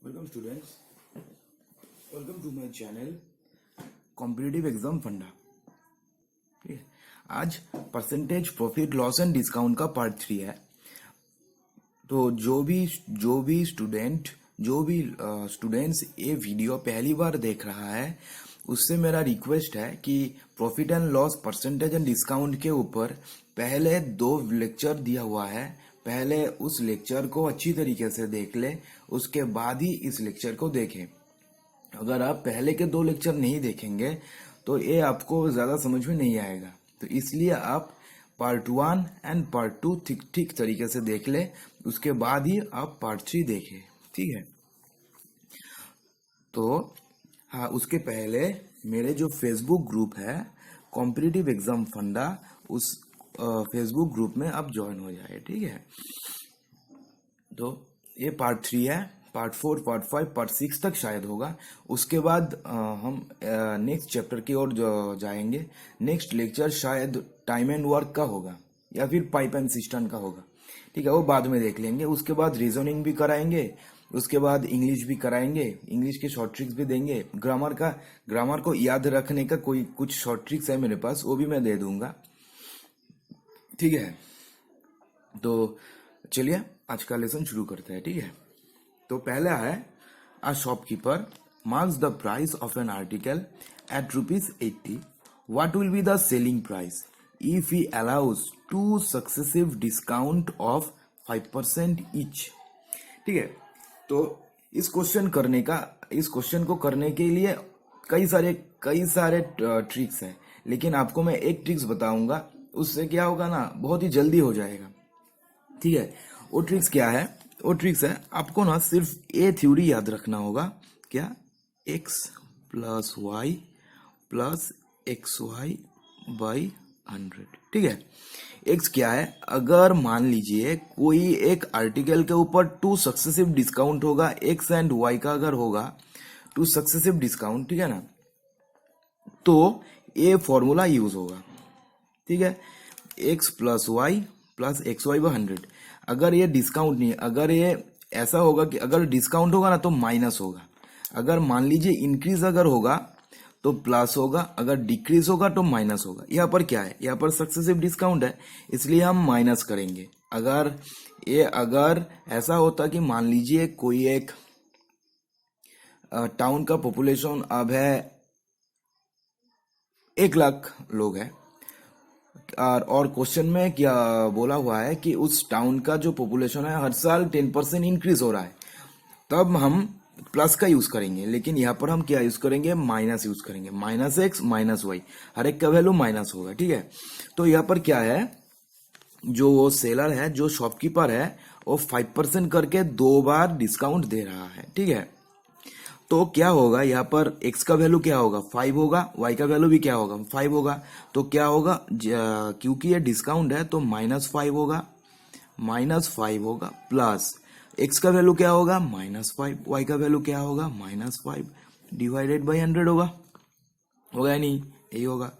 Welcome students, welcome to my channel competitive exam funda. ठीक है, आज percentage profit loss and discount का part 3 है। तो जो भी स्टूडेंट्स ये वीडियो पहली बार देख रहा है, उससे मेरा रिक्वेस्ट है कि profit and loss percentage and discount के ऊपर पहले 2 लेक्चर दिया हुआ है। पहले उस लेक्चर को अच्छी तरीके से देख ले, उसके बाद ही इस लेक्चर को देखें। अगर आप पहले के 2 लेक्चर नहीं देखेंगे तो ये आपको ज्यादा समझ में नहीं आएगा। तो इसलिए आप पार्ट 1 एंड पार्ट 2 ठीक तरीके से देख ले, उसके बाद ही आप पार्ट 3 देखें। ठीक है, तो हाँ, उसके पहले मेरे जो फेसबुक ग्रुप है कॉम्पिटिटिव एग्जाम फंडा, उस फेसबुक ग्रुप में आप ज्वाइन हो जाए। ठीक है, तो ये पार्ट 3 है। पार्ट 4, पार्ट 5, पार्ट 6 तक शायद होगा। उसके बाद हम नेक्स्ट चैप्टर की ओर जाएंगे। नेक्स्ट लेक्चर शायद टाइम एंड वर्क का होगा या फिर पाइप एंड सिस्टम का होगा। ठीक है, वो बाद में देख लेंगे। उसके बाद रीजनिंग भी कराएंगे, उसके बाद इंग्लिश भी कराएंगे, इंग्लिश के शॉर्ट ट्रिक्स भी देंगे। ग्रामर को याद रखने का कोई कुछ शॉर्ट ट्रिक्स है मेरे पास, वो भी मैं दे दूंगा। ठीक है, तो चलिए आज का लेसन शुरू करते हैं। ठीक है, तो पहला है a shopkeeper marks the price of an article at ₹80। What will be the selling price if he allows 2 successive discount of 5% each. ठीक है, तो इस क्वेश्चन को करने के लिए कई सारे ट्रिक्स हैं, लेकिन आपको मैं एक ट्रिक्स बताऊंगा। उससे क्या होगा ना, बहुत ही जल्दी हो जाएगा। ठीक है, वो ट्रिक्स क्या है? वो ट्रिक्स है, आपको ना सिर्फ ए थ्योरी याद रखना होगा। क्या? x plus y plus x y by 100। ठीक है, x क्या है? अगर मान लीजिए कोई एक आर्टिकल के ऊपर 2 सक्सेसिव डिस्काउंट होगा, x एंड y का अगर होगा 2 सक्सेसिव डिस्काउंट, ठीक है ना, तो ये फॉर्मूला यूज होगा। ठीक है, x plus y plus x y by 100। अगर ये डिस्काउंट नहीं, अगर ये ऐसा होगा कि अगर डिस्काउंट होगा ना तो माइनस होगा। अगर मान लीजिए इंक्रीज अगर होगा तो प्लस होगा, अगर डिक्रीज होगा तो माइनस होगा। यहाँ पर क्या है? यहाँ पर सक्सेसिव डिस्काउंट है, इसलिए हम माइनस करेंगे। अगर ऐसा होता कि मान लीजिए कोई एक टाउन का पॉपुलेशन अब है 1 लाख लोग है, और क्वेश्चन में क्या बोला हुआ है कि उस टाउन का जो पॉपुलेशन है हर साल 10% इंक्रीज हो रहा है, तब हम प्लस का यूज करेंगे। लेकिन यहाँ पर हम क्या यूज करेंगे? माइनस यूज करेंगे। -x -y, हर एक का वैल्यू माइनस होगा। ठीक है, तो यहाँ पर क्या है, जो वो सेलर है, जो शॉपकीपर है, वो 5% करके 2 बार डिस्काउंट दे रहा है। ठीक है, तो क्या होगा, यहाँ पर x का वैल्यू क्या होगा? 5 होगा, y का वैल्यू भी क्या होगा? 5 होगा। तो क्या होगा, क्योंकि ये डिस्काउंट है तो -5 होगा, -5 होगा, प्लस x का वैल्यू क्या होगा? -5, y का वैल्यू क्या होगा? -5 डिवाइडेड बाई 100 होगा या नहीं? यही होगा।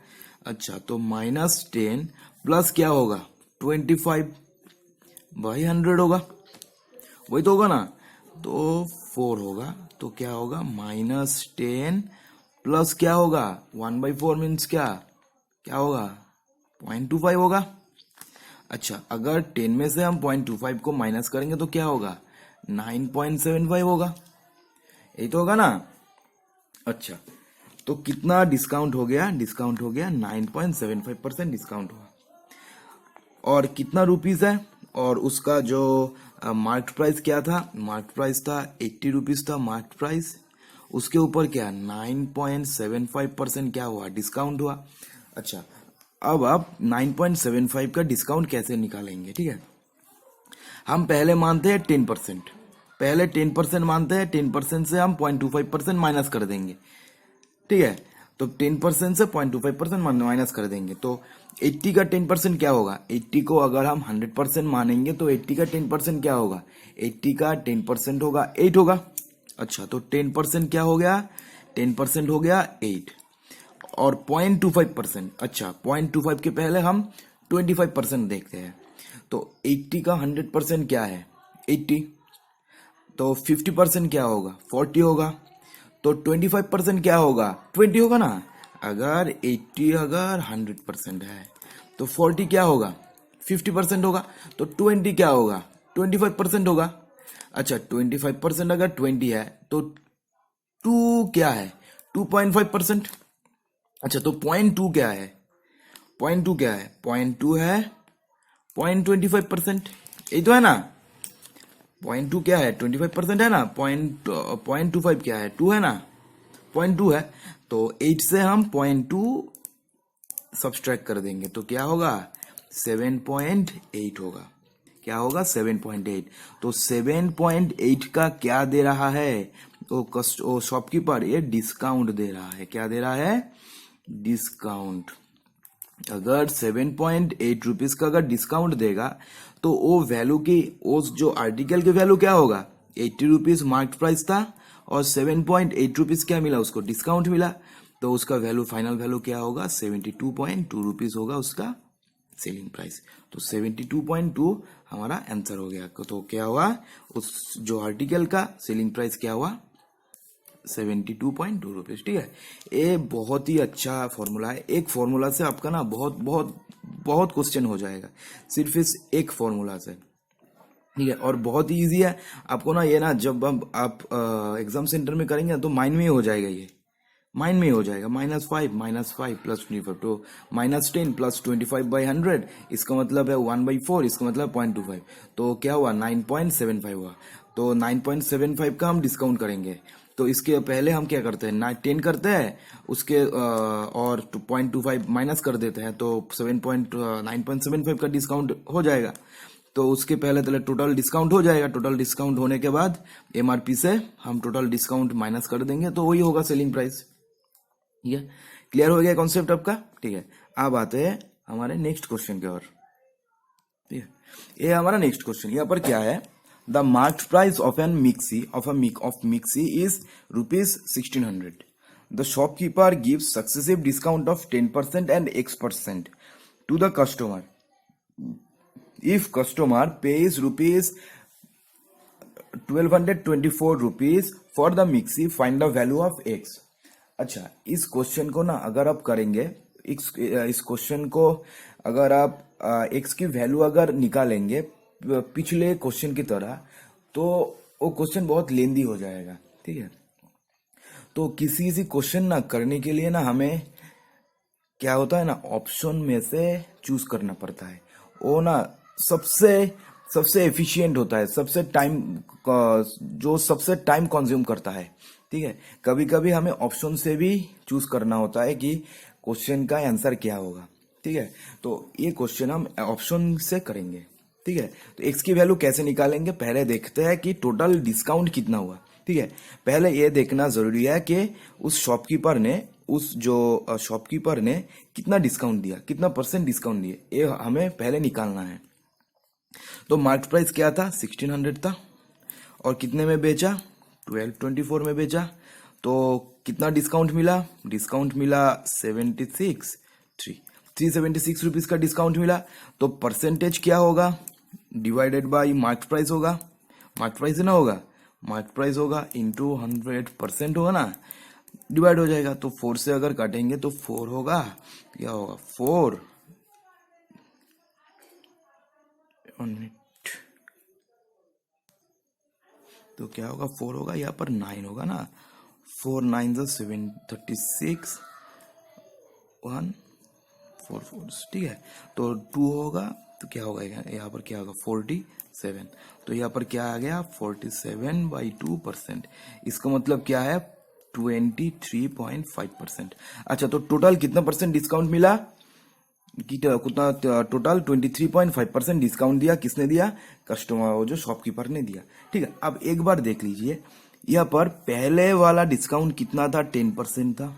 अच्छा, तो -10 प्लस क्या होगा? 25 बाई 100 होगा, वही तो होगा ना। तो 4 होगा, तो क्या होगा? -10 प्लस क्या होगा? 1/4 मीन्स क्या होगा? 0.25 होगा। अच्छा, अगर 10 में से हम 0.25 को माइनस करेंगे तो क्या होगा? 9.75 होगा, यही तो होगा ना। अच्छा, तो कितना डिस्काउंट हो गया? डिस्काउंट हो गया 9.75% डिस्काउंट हुआ। और कितना रुपीस है? और उसका जो मार्केट प्राइस क्या था? मार्केट प्राइस था 80 रुपीज था मार्केट प्राइस। उसके ऊपर क्या? 9.75% क्या हुआ? डिस्काउंट हुआ। अच्छा, अब आप 9.75 का डिस्काउंट कैसे निकालेंगे? ठीक है, हम पहले मानते हैं 10%। पहले 10% मानते हैं, 10% से हम 0.25% माइनस कर देंगे। ठीक है, तो 10% से 0.25% माइनस कर देंगे, तो 80 का 10% क्या होगा? 80 को अगर हम 100% मानेंगे तो 80 का 10% क्या होगा? 80 का 10% होगा 8 होगा। अच्छा, तो 10% क्या हो गया? 10% हो गया 8। और 0.25%, अच्छा 0.25 के पहले हम 25% देखते हैं। तो 80 का 100% क्या है? 80। तो 50% क्या होगा? 40 होगा। तो 25% क्या होगा? 20 होगा ना। अगर 80 अगर 100% है तो 40 क्या होगा? 50% होगा। तो 20 क्या होगा? 25% होगा। अच्छा 25% अगर 20 है तो 2 क्या है? 2.5%। अच्छा तो 0.2 क्या है? 0.2 क्या है? 0.2 है 0.25%। यही तो है ना। 0.2 क्या है? 25% है ना। 0.25 क्या है? 2 है ना। 0.2 है। तो 8 से हम 0.2 सब्सट्रैक्ट कर देंगे तो क्या होगा? 7.8 होगा। क्या होगा? 7.8। तो 7.8 का क्या दे रहा है? वो शॉपकीपर ये डिस्काउंट दे रहा है। क्या दे रहा है? डिस्काउंट। अगर 7.8 रुपीज का अगर डिस्काउंट देगा तो वो वैल्यू की, उस जो आर्टिकल की वैल्यू क्या होगा? 80 रुपीज मार्केट प्राइस था और 7.8 रुपीज क्या मिला उसको? डिस्काउंट मिला। तो उसका वैल्यू, फाइनल वैल्यू क्या होगा? 72.2 रुपीज होगा उसका सेलिंग प्राइस। तो 72.2 हमारा आंसर हो गया। तो क्या हुआ? उस जो आर्टिकल का सेलिंग प्राइस क्या हुआ? 72.2 रुपीज। ठीक है। ये बहुत ही अच्छा फॉर्मूला है। एक फॉर्मूला से आपका ना बहुत बहुत बहुत क्वेश्चन हो जाएगा, सिर्फ इस एक फॉर्मूला से। ठीक है। और बहुत ही इजी है। आपको ना ये ना जब आप एग्जाम सेंटर में करेंगे ना तो माइंड में ही हो जाएगा। ये माइंड में ही हो जाएगा। -5 प्लस 25 तो -10 प्लस 25/100, इसका मतलब है 1/4, इसका मतलब 0.25। तो क्या हुआ? 9.75 हुआ। तो 9.75 का हम डिस्काउंट करेंगे। तो इसके पहले हम क्या करते हैं? 10 करते हैं उसके और 0.25 माइनस कर देते हैं तो 9.75 का डिस्काउंट हो जाएगा। तो उसके पहले टोटल डिस्काउंट हो जाएगा। टोटल डिस्काउंट होने के बाद एमआरपी से हम टोटल डिस्काउंट माइनस कर देंगे तो वही होगा सेलिंग प्राइस। ठीक है। क्लियर हो गया कॉन्सेप्ट आपका? ठीक है। अब आते हैं हमारे नेक्स्ट क्वेश्चन की ओर। ठीक है। ये हमारा नेक्स्ट क्वेश्चन यहाँ पर क्या है? The market price of an mixie of mixie is ₹1600. The shopkeeper gives successive discount of 10% and X% to the customer. If customer pays rupees 1224 rupees for the mixie, find the value of X. अच्छा, इस question को ना अगर आप करेंगे, इस question को अगर आप एक्स की वैल्यू अगर निकालेंगे पिछले क्वेश्चन की तरह तो वो क्वेश्चन बहुत लेंदी हो जाएगा। ठीक है। तो किसी क्वेश्चन ना करने के लिए ना हमें क्या होता है ना, ऑप्शन में से चूज करना पड़ता है। वो ना सबसे सबसे एफिशिएंट होता है, सबसे टाइम कंज्यूम करता है। ठीक है। कभी कभी हमें ऑप्शन से भी चूज करना होता है कि क्वेश्चन का आंसर क्या होगा। ठीक है। तो ये क्वेश्चन हम ऑप्शन से करेंगे। ठीक है। तो एक्स की वैल्यू कैसे निकालेंगे? पहले देखते हैं कि टोटल डिस्काउंट कितना हुआ। ठीक है। पहले ये देखना जरूरी है कि उस शॉपकीपर ने कितना डिस्काउंट दिया, कितना % डिस्काउंट दिए, ये हमें पहले निकालना है। तो मार्केट प्राइस क्या था? 1600 था। और कितने में बेचा? 1224 में बेचा। तो कितना डिस्काउंट मिला? डिस्काउंट मिला 376 रुपीज का डिस्काउंट मिला। तो परसेंटेज क्या होगा? डिवाइडेड बाई मार्केट प्राइस होगा। मार्केट प्राइस ना होगा, मार्केट प्राइस होगा इंटू 100% होगा ना, डिवाइड हो जाएगा। तो 4 से अगर काटेंगे तो 4 होगा। क्या होगा? 4 तो क्या होगा? 4 होगा। यहाँ पर 9 होगा ना। 4 9 36 144। ठीक है। तो 2 होगा तो क्या होगा? यहाँ पर क्या होगा? 47। तो यहाँ पर क्या आ गया? 47/2%। इसका मतलब क्या है? 23.5%। अच्छा तो टोटल कितना % डिस्काउंट मिला? कितना? टोटल 23.5% डिस्काउंट दिया। किसने दिया? कस्टमर, वो जो शॉपकीपर ने दिया। ठीक है। अब एक बार देख लीजिए यहाँ पर पहले वाला डिस्काउंट कितना था? 10% था।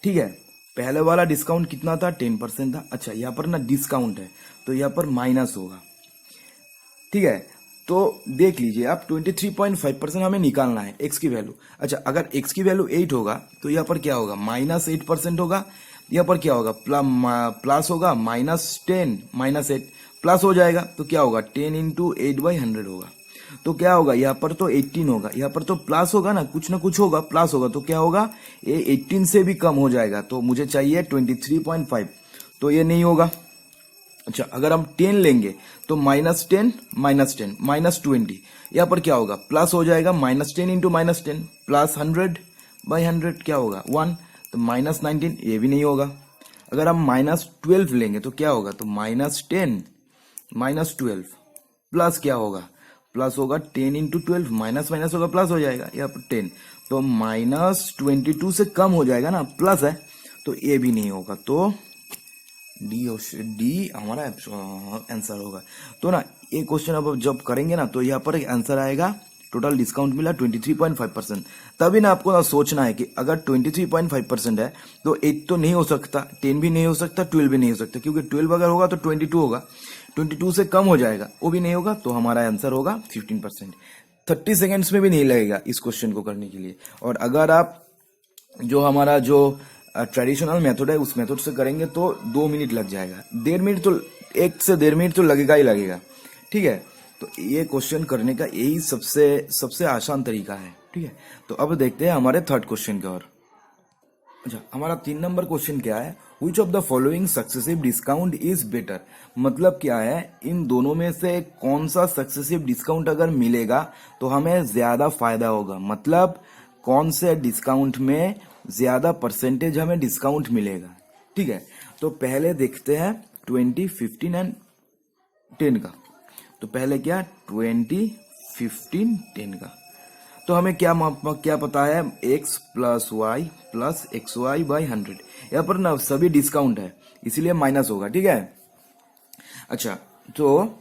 ठीक है। पहले वाला डिस्काउंट कितना था? 10% था। अच्छा यहाँ पर ना डिस्काउंट है तो यहाँ पर माइनस होगा। ठीक है। तो देख लीजिए आप 23.5% हमें निकालना है एक्स की वैल्यू। अच्छा अगर एक्स की वैल्यू 8 होगा तो यहाँ पर क्या होगा? -8% होगा। यहाँ पर क्या होगा? प्लस होगा, -10 -8 प्लस हो जाएगा। तो क्या होगा? 10 × 8/100 होगा। तो क्या होगा, यहाँ पर तो 18 होगा, यहाँ पर तो प्लस होगा ना कुछ होगा, प्लस होगा, तो क्या होगा, ये 18 से भी कम हो जाएगा, तो मुझे चाहिए 23.5, तो ये नहीं होगा। अच्छा, अगर हम 10 लेंगे तो -10 -10 -20, यहाँ पर क्या होगा, प्लस हो जाएगा, -10 इंटू -10 प्लस 100/100 क्या होगा 1, तो -19, ये भी नहीं होगा। अगर हम -12 लेंगे तो क्या होगा, तो -10 -12 प्लस क्या होगा, प्लस होगा 10 इंटू 12, माइनस माइनस होगा प्लस हो जाएगा, यहाँ पर 10, तो -22 से कम हो जाएगा ना, प्लस है, तो ये भी नहीं होगा, तो डी हमारा आंसर होगा। तो ना ये क्वेश्चन अब जब करेंगे ना, तो यहाँ पर आंसर आएगा, टोटल डिस्काउंट मिला 23.5%। तभी ना आपको ना सोचना है कि अगर 23.5% है तो 8 तो नहीं हो सकता, 10 भी नहीं हो सकता, 12 भी नहीं हो सकता, क्योंकि 12 अगर होगा तो 22 होगा, 22 से कम हो जाएगा, वो भी नहीं होगा, तो हमारा आंसर होगा 15%। 30 सेकेंड्स में भी नहीं लगेगा इस क्वेश्चन को करने के लिए। और अगर आप जो हमारा जो ट्रेडिशनल मेथड है उस मेथड से करेंगे तो 2 मिनट लग जाएगा, 1.5 मिनट तो 1 से 1.5 मिनट तो लगेगा ही लगेगा, ठीक है। तो ये क्वेश्चन करने का यही सबसे आसान तरीका है, ठीक है। तो अब देखते हैं हमारे थर्ड क्वेश्चन की ओर। अच्छा, हमारा 3 नंबर क्वेश्चन क्या है, which of the following successive discount is better, मतलब क्या है, इन दोनों में से कौन सा सक्सेसिव डिस्काउंट अगर मिलेगा तो हमें ज्यादा फायदा होगा, मतलब कौन से डिस्काउंट में ज्यादा परसेंटेज हमें डिस्काउंट मिलेगा, ठीक है। तो पहले देखते हैं 20, 15 एंड 10 का। तो पहले क्या, 20, 15, 10 का। तो हमें क्या पता है, x plus y plus x y by 100, यहाँ पर ना सभी डिस्काउंट है इसीलिए माइनस होगा, ठीक है। अच्छा, तो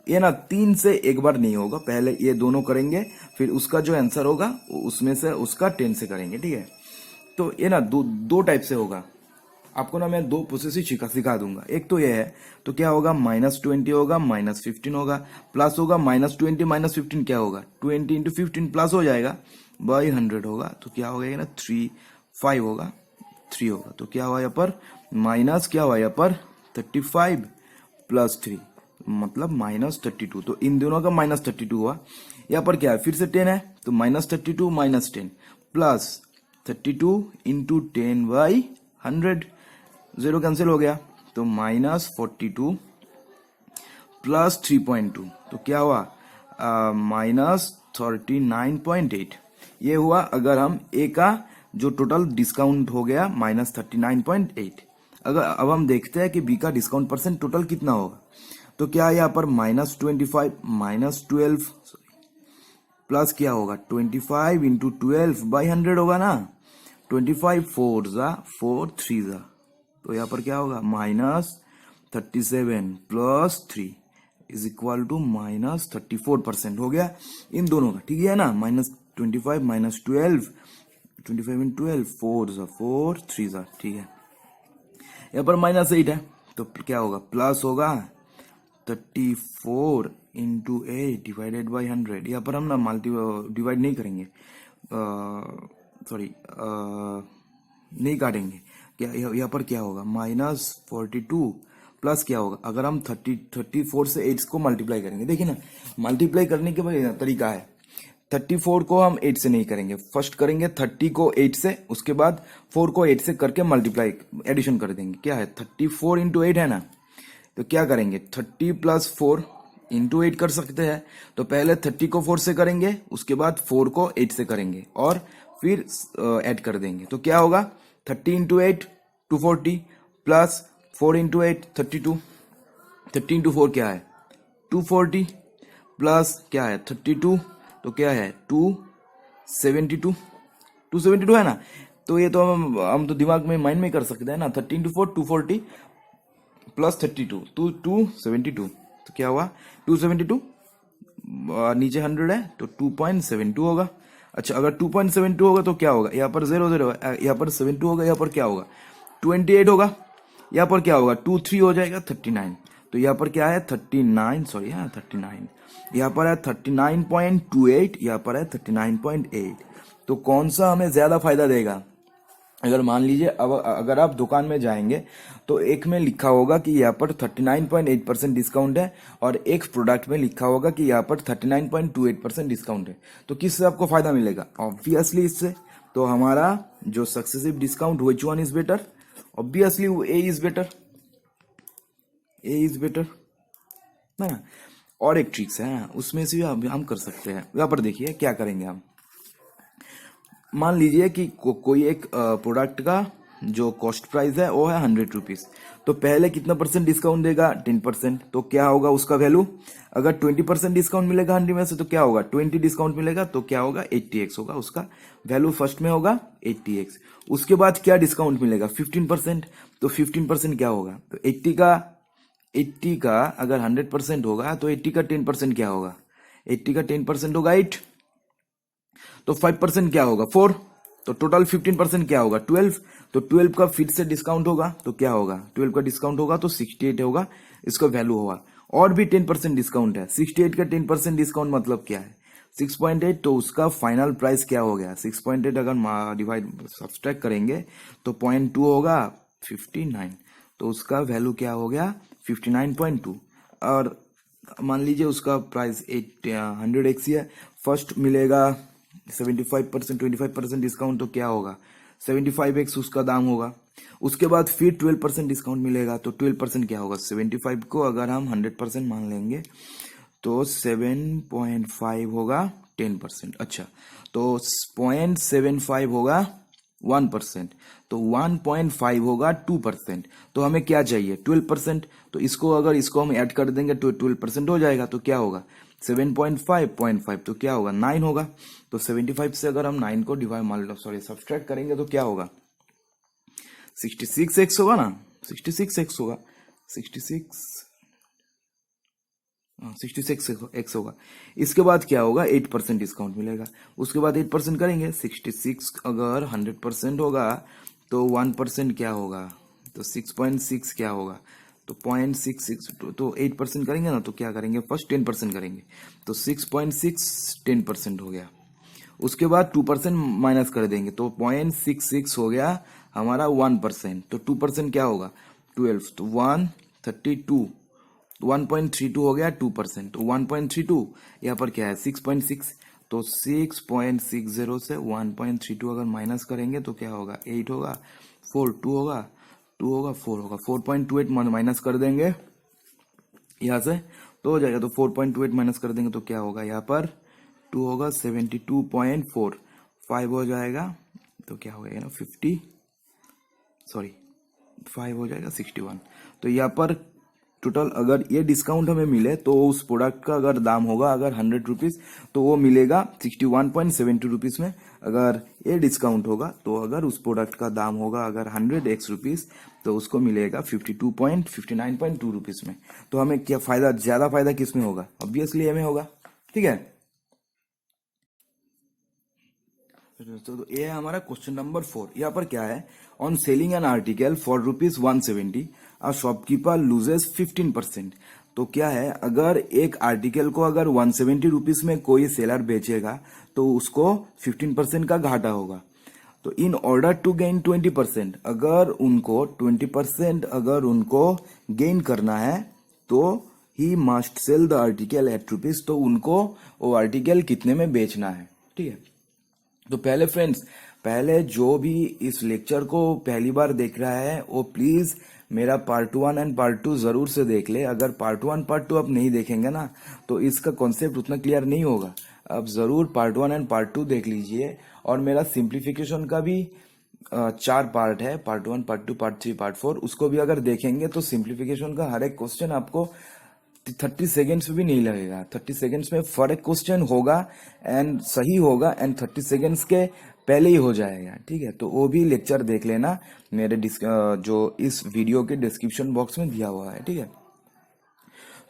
ये ना 3 से एक बार नहीं होगा, पहले ये दोनों करेंगे, फिर उसका जो आंसर होगा उसमें से उसका 10 से करेंगे, ठीक है। तो ये ना दो टाइप से होगा, आपको ना मैं 2 प्रोसेस ही सिखा दूंगा। एक तो ये है, तो क्या होगा, -20 होगा, -15 होगा, प्लस होगा -20 -15 क्या होगा, 20 इंटू 15 प्लस हो जाएगा बाई 100 होगा, तो क्या हो गया ना 5 होगा, 3 होगा, तो क्या हुआ यहाँ पर माइनस, क्या हुआ यहाँ पर 35 प्लस 3 मतलब -32, तो इन दोनों का -32 हुआ। यहाँ पर क्या है, फिर से 10 है, तो -32 -10 प्लस 32 इंटू 10/100, 0 कैंसिल हो गया, तो -42 प्लस 3.2, तो क्या हुआ -39.8, ये हुआ अगर हम ए का जो टोटल डिस्काउंट हो गया -39.8। अगर अब हम देखते हैं कि बी का डिस्काउंट परसेंट टोटल कितना होगा, तो क्या यहाँ पर -25 -12 प्लस क्या होगा 25 इंटू 12/100 होगा ना, 25 4 जा 4 3 जा, तो यहाँ पर क्या होगा -37 प्लस 3 इज इक्वल टू -34% हो गया इन दोनों का, ठीक है ना। -25 -12 25 इन 12 4 जा 4 3 जा, ठीक है। यहाँ पर -8 है, तो क्या होगा, प्लस होगा 34 इंटू 8 डिवाइडेड बाई 100। यहाँ पर हम ना डिवाइड नहीं करेंगे, सॉरी नहीं काटेंगे, क्या यहाँ पर क्या होगा -42 प्लस क्या होगा, अगर हम 34 से 8 को मल्टीप्लाई करेंगे, देखिए ना मल्टीप्लाई करने के बाद तरीका है, 34 को हम 8 से नहीं करेंगे, फर्स्ट करेंगे 30 को 8 से, उसके बाद 4 को 8 से करके मल्टीप्लाई एडिशन कर देंगे, क्या है 34 इंटू 8 है ना, तो क्या करेंगे 30 प्लस 4 इंटू 8 कर सकते हैं, तो पहले 30 को 4 से करेंगे, उसके बाद 4 को 8 से करेंगे और फिर ऐड कर देंगे, तो क्या होगा 30 इंटू 8 240 प्लस 4 इंटू 8 32, 30 इंटू 4 क्या है 240 प्लस क्या है 32, तो क्या है 272 है ना, तो ये तो हम तो दिमाग में माइंड में कर सकते हैं ना, 30 इंटू 4 240 प्लस 32 272, तो क्या हुआ 272, नीचे 100 है तो 2.72 होगा। अच्छा, अगर 2.72 होगा तो क्या होगा, यहाँ पर 0 0 यहाँ पर 72 होगा, यहाँ पर क्या होगा 28 होगा, यहाँ पर क्या होगा 2 3 हो जाएगा 39, तो यहाँ पर क्या है 39, सॉरी हाँ 39, यहाँ पर है 39.28, यहाँ पर है 39.8, तो कौन सा हमें ज्यादा फायदा देगा, अगर मान लीजिए अब अगर आप दुकान में जाएंगे तो एक में लिखा होगा कि यहाँ पर 39.8% डिस्काउंट है और एक प्रोडक्ट में लिखा होगा कि यहाँ पर 39.28% डिस्काउंट है। तो किससे आपको फायदा मिलेगा? ऑब्वियसली इससे। तो हमारा जो successive discount which one is better? Obviously A is better, A is better है ना। और एक ट्रिक्स है उसमें से भी हम कर सकते हैं। यहाँ पर देखिए क्या करेंगे हम। मान लीजिए कि कोई एक प्रोडक्ट का जो कॉस्ट प्राइस है वो है 100 रुपीज। तो पहले कितना परसेंट डिस्काउंट देगा? 10%। तो क्या होगा उसका वैल्यू? अगर 20% डिस्काउंट मिलेगा 100 में से तो क्या होगा? 20 डिस्काउंट मिलेगा तो क्या होगा? 80x होगा उसका वैल्यू। फर्स्ट में होगा 80x। उसके बाद क्या डिस्काउंट मिलेगा? 15%। तो 15% क्या होगा? तो 80 का अगर 100% होगा तो 80 का 10% क्या होगा? 80 का 10% होगा 8। तो 5% क्या होगा? 4। तो टोटल 15% क्या होगा? 12। तो 12 का फिर से डिस्काउंट होगा तो क्या होगा? 12 का डिस्काउंट होगा तो 68 होगा इसका वैल्यू होगा। और भी 10% डिस्काउंट है। 68 का 10% डिस्काउंट मतलब क्या है? 6.8। तो उसका फाइनल प्राइस क्या हो गया? 6.8 अगर डिवाइड सब्सट्रैक्ट करेंगे तो 0.2 होगा 59। तो उसका वैल्यू क्या हो गया? 59.2। और मान लीजिए उसका प्राइस 100x ही है। फर्स्ट मिलेगा 75%, 25% डिस्काउंट तो क्या होगा? 75x उसका दाम होगा। उसके बाद फिर 12% डिस्काउंट मिलेगा तो 12% क्या होगा? 75 को अगर हम 100% मान लेंगे तो 7.5 होगा 10%। अच्छा, तो 0.75 होगा 1%। तो 1.5 होगा 2%। तो हमें क्या चाहिए? 12%। तो इसको हम ऐड कर देंगे तो 12% हो जाएगा। तो क्या होगा? 7.5 तो क्या होगा? 9 होगा। तो 75 से अगर हम 9 को डिवाइड सब्सट्रैक्ट करेंगे तो क्या होगा? 66x होगा ना। 66x होगा। 66x होगा। इसके बाद क्या होगा? 8% डिस्काउंट मिलेगा। उसके बाद 8% करेंगे। 66 अगर 100% होगा तो 1% क्या होगा? तो 6.6 क्या होगा? तो 0.66। तो 8% करेंगे ना तो क्या करेंगे? फर्स्ट 10% करेंगे तो 6.6 10% हो गया। उसके बाद 2% माइनस कर देंगे तो 0.66 हो गया हमारा 1%। तो 2% क्या होगा? 12। तो 132। 1.32 हो गया 2%। तो 1.32 यहाँ पर क्या है? 6.6। तो 6.60 से 1.32 अगर माइनस करेंगे तो क्या होगा? 8 होगा, 4 2 होगा, 2 होगा, 4 होगा। 4.28 माइनस कर देंगे यहाँ से तो हो जाएगा। तो 4.28 माइनस कर देंगे तो क्या होगा? यहाँ पर 2 होगा, 72.4 5 हो जाएगा। तो क्या हो जाएगा ना? 5 हो जाएगा 61। तो यहाँ पर टोटल अगर ये डिस्काउंट हमें मिले तो उस प्रोडक्ट का अगर दाम होगा अगर 100 रुपीज तो वो मिलेगा 61.72 रुपीज में। अगर ये डिस्काउंट होगा तो अगर उस प्रोडक्ट का दाम होगा अगर 100x रुपीज तो उसको मिलेगा 59.2 रुपीज में। तो हमें क्या फायदा? ज्यादा फायदा किस में होगा? ऑब्वियसली हमें होगा। ठीक है। तो ये है हमारा क्वेश्चन नंबर 4। यहाँ पर क्या है? On selling an article for ₹170 a shopkeeper loses 15%। तो क्या है? अगर एक आर्टिकल को अगर 170 रुपीज में कोई सेलर बेचेगा तो उसको 15% का घाटा होगा। तो इन ऑर्डर टू गेन 20%, अगर उनको 20% अगर उनको गेन करना है तो he must sell the article at rupees. तो उनको वो आर्टिकल कितने में बेचना है। ठीक है। तो पहले फ्रेंड्स, पहले जो भी इस लेक्चर को पहली बार देख रहा है वो प्लीज मेरा पार्ट 1 एंड पार्ट 2 जरूर से देख ले। अगर पार्ट 1 पार्ट 2 आप नहीं देखेंगे ना तो इसका कॉन्सेप्ट उतना क्लियर नहीं होगा। आप जरूर पार्ट 1 एंड पार्ट 2 देख लीजिए। और मेरा सिंप्लीफिकेशन का भी 4 पार्ट है, पार्ट 1 पार्ट 2 पार्ट 3 पार्ट 4। उसको भी अगर देखेंगे तो सिंप्लीफिकेशन का हर एक क्वेश्चन आपको 30 सेकेंड्स भी नहीं लगेगा। 30 सेकेंड्स में फर्क क्वेश्चन होगा एंड सही होगा एंड 30 सेकेंड्स के पहले ही हो जाएगा। ठीक है। तो वो भी लेक्चर देख लेना मेरे जो इस वीडियो के डिस्क्रिप्शन बॉक्स में दिया हुआ है। ठीक है।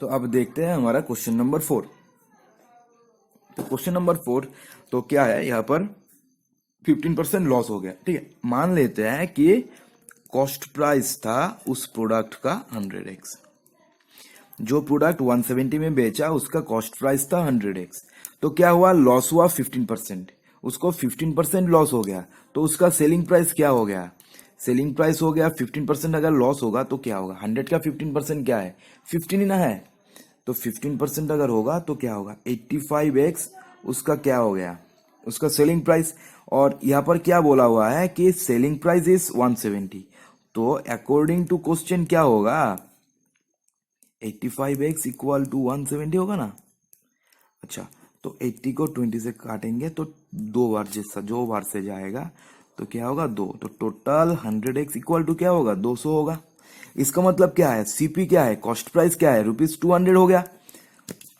तो अब देखते हैं हमारा क्वेश्चन नंबर 4। तो क्वेश्चन नंबर 4 तो क्या है? यहाँ पर 15% लॉस हो गया। ठीक है। मान लेते हैं कि कॉस्ट प्राइस था उस प्रोडक्ट का 100x। जो प्रोडक्ट 170 में बेचा उसका कॉस्ट प्राइस था 100x। तो क्या हुआ? लॉस हुआ 15%। उसको 15% लॉस हो गया, तो उसका सेलिंग प्राइस क्या हो गया? सेलिंग प्राइस हो गया 15%। अगर लॉस होगा तो क्या होगा? 100 का 15% क्या है? 15 ही ना है। तो 15% अगर होगा तो क्या होगा? 85x उसका क्या हो गया? उसका सेलिंग प्राइस। और यहाँ पर क्या बोला हुआ है कि सेलिंग प्राइस इज 170। तो अकॉर्डिंग टू क्वेश्चन क्या होगा? 85x इक्वल टू 170 होगा ना। अच्छा, तो 80 को 20 से काटेंगे तो दो बार, जैसा जो बार से जाएगा तो क्या होगा? 2। तो टोटल 100x इक्वल टू क्या होगा? 200 होगा। इसका मतलब क्या है? सीपी क्या है? कॉस्ट प्राइस क्या है? ₹200 हो गया।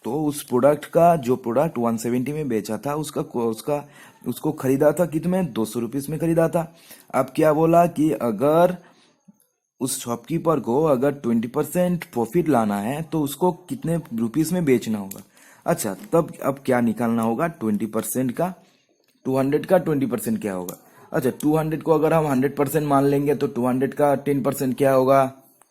तो उस प्रोडक्ट का, जो प्रोडक्ट 170 में बेचा था, उसको खरीदा था कितने? 200 रुपीज में खरीदा था। अब क्या बोला कि अगर उस शॉपकीपर को अगर 20% प्रॉफिट लाना है तो उसको कितने रुपीस में बेचना होगा? अच्छा, तब अब क्या निकालना होगा? 20% का, 200 का 20% क्या होगा? अच्छा, 200 को अगर हम 100% मान लेंगे तो 200 का 10% क्या होगा?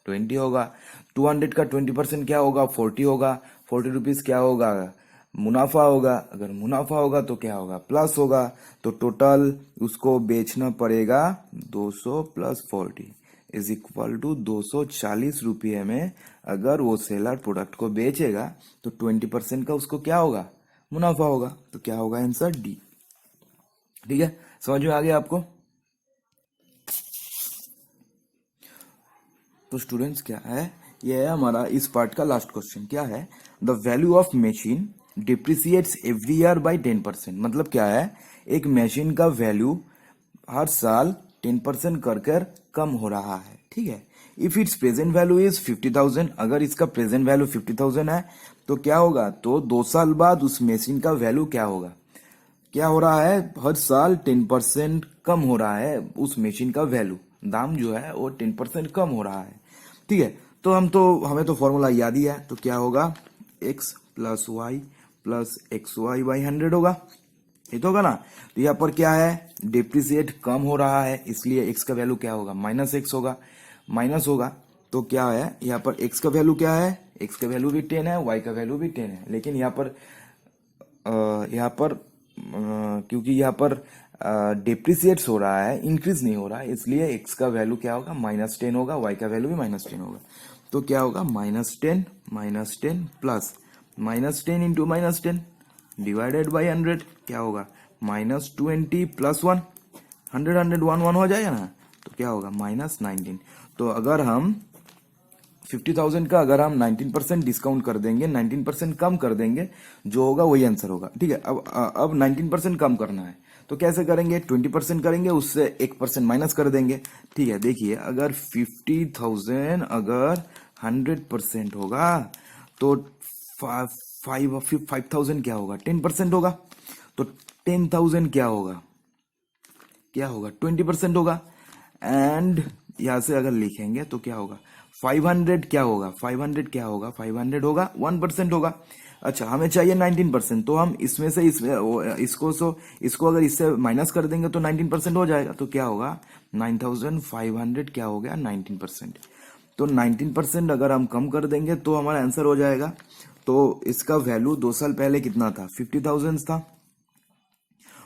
20 होगा। 200 का 20% क्या होगा? 40 होगा। 40 रुपीज क्या होगा? मुनाफा होगा। अगर मुनाफा होगा तो क्या होगा? प्लस होगा। तो टोटल उसको बेचना पड़ेगा 200 प्लस 40 इज इक्वल टू 240 रुपये में। अगर वो सेलर प्रोडक्ट को बेचेगा तो 20% का उसको क्या होगा? मुनाफा होगा। तो क्या होगा? Answer D. ठीक है, समझ में आ गया आपको? तो स्टूडेंट्स क्या है, ये है हमारा इस पार्ट का लास्ट क्वेश्चन। क्या है? The value of machine depreciates every year by 10%। मतलब क्या है? एक मशीन का वैल्यू हर साल 10% कर कर कम हो रहा है। ठीक है। If it's present value is 50,000, अगर इसका प्रेजेंट वैल्यू 50,000 है तो क्या होगा? तो 2 साल बाद उस मशीन का वैल्यू क्या होगा? क्या हो रहा है? हर साल 10% कम हो रहा है उस मशीन का वैल्यू। दाम जो है वो 10% कम हो रहा है। ठीक है। तो हमें तो फॉर्मूला याद ही है। तो क्या होगा? x plus y plus x y by 100 होगा। ये तो होगा ना। तो यहाँ पर क्या है? डिप्रिसिएट कम हो रहा है, इसलिए x का वैल्यू क्या होगा? -x होगा। माइनस होगा तो क्या है? यहाँ पर x का वैल्यू क्या है? x का वैल्यू भी 10 है, y का वैल्यू भी 10 है। लेकिन यहाँ पर क्योंकि यहाँ पर डिप्रिसिएट्स हो रहा है, इंक्रीज नहीं हो रहा है, इसलिए x का वैल्यू क्या होगा? -10 होगा। y का वैल्यू भी -10 होगा। तो क्या होगा? -10 प्लस -10 इंटू -10 डिवाइडेड बाई 100 क्या होगा? -20 प्लस 1, 100 100 1 1 हो जाएगा ना। तो क्या होगा? -19। तो अगर हम 50,000 का अगर हम 19% डिस्काउंट कर देंगे, 19% कम कर देंगे, जो होगा वही आंसर होगा। ठीक है। अब 19% कम करना है तो कैसे करेंगे? 20% करेंगे, उससे 1% माइनस कर देंगे। ठीक है। देखिए, अगर 50,000 अगर 100% होगा तो 5,000 क्या होगा? 10% होगा। तो 10,000 क्या होगा? 20% होगा। एंड यहां से अगर लिखेंगे तो क्या होगा? 500 क्या होगा? 500 क्या होगा? 500 होगा 1% होगा। अच्छा, हमें चाहिए 19%, तो हम इसमें से इसको अगर इससे माइनस कर देंगे तो 19% हो जाएगा। तो क्या होगा? 9,500 क्या हो गया? 19%। तो 19% अगर हम कम कर देंगे तो हमारा आंसर हो जाएगा। तो इसका वैल्यू 2 साल पहले कितना था? 50,000 था,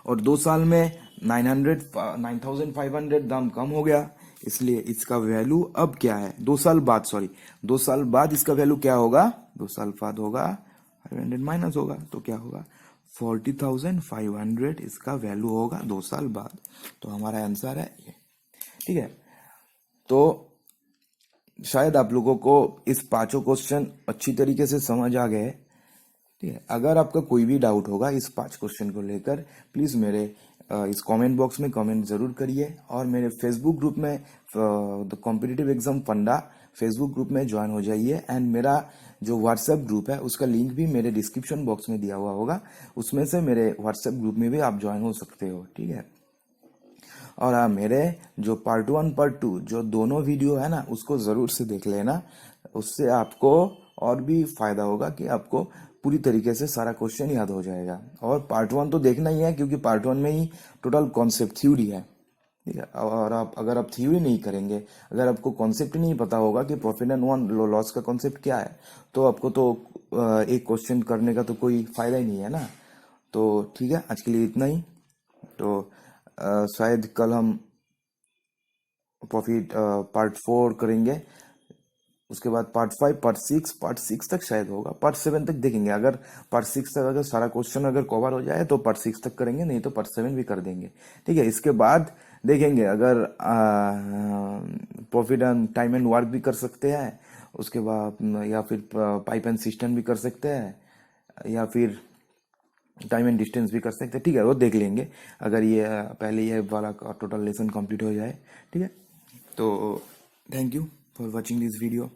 और 2 साल में 9,500 दाम कम हो गया, इसलिए इसका वैल्यू अब क्या है? 2 साल बाद, सॉरी, 2 साल बाद इसका वैल्यू क्या होगा? 2 साल बाद होगा 500 माइनस होगा, तो क्या होगा? 40,500 इसका वैल्यू होगा 2 साल बाद। तो हमारा आंसर है ये। ठीक है। तो शायद आप लोगों को इस पांचों क्वेश्चन अच्छी तरीके से समझ आ गए। ठीक है। अगर आपका कोई भी डाउट होगा इस 5 क्वेश्चन को लेकर, प्लीज मेरे इस कमेंट बॉक्स में कमेंट जरूर करिए, और मेरे फेसबुक ग्रुप में द कॉम्पिटिटिव एग्जाम फंडा फेसबुक ग्रुप में ज्वाइन हो जाइए। एंड मेरा जो व्हाट्सएप ग्रुप है उसका लिंक भी मेरे डिस्क्रिप्शन बॉक्स में दिया हुआ होगा, उसमें से मेरे व्हाट्सएप ग्रुप में भी आप ज्वाइन हो सकते हो। ठीक है। और हाँ, मेरे जो पार्ट 1 पार्ट 2 जो दोनों वीडियो है ना, उसको जरूर से देख लेना। उससे आपको और भी फायदा होगा कि आपको पूरी तरीके से सारा क्वेश्चन याद हो जाएगा। और पार्ट 1 तो देखना ही है, क्योंकि पार्ट 1 में ही टोटल कॉन्सेप्ट थ्योरी है। ठीक है। और अगर आप थ्योरी नहीं करेंगे, अगर आपको कॉन्सेप्ट नहीं पता होगा कि प्रॉफिट एंड लॉस का कॉन्सेप्ट क्या है, तो आपको तो एक क्वेश्चन करने का तो कोई फायदा ही नहीं है ना। तो ठीक है, आज के लिए इतना ही। तो शायद कल हम प्रॉफिट पार्ट 4 करेंगे, उसके बाद पार्ट 5, पार्ट 6 तक शायद होगा, पार्ट 7 तक देखेंगे। अगर पार्ट 6 तक अगर सारा क्वेश्चन अगर कवर हो जाए तो पार्ट 6 तक करेंगे, नहीं तो पार्ट 7 भी कर देंगे। ठीक है, इसके बाद देखेंगे अगर profit and time and work भी कर सकते हैं, उसके बाद या फिर पाइप एंड सिस्टम भी कर सकते हैं, या फिर टाइम एंड डिस्टेंस भी कर सकते हैं। ठीक है, वो देख लेंगे अगर ये पहले ये वाला टोटल लेसन कंप्लीट हो जाए। ठीक है, तो thank you for watching this video.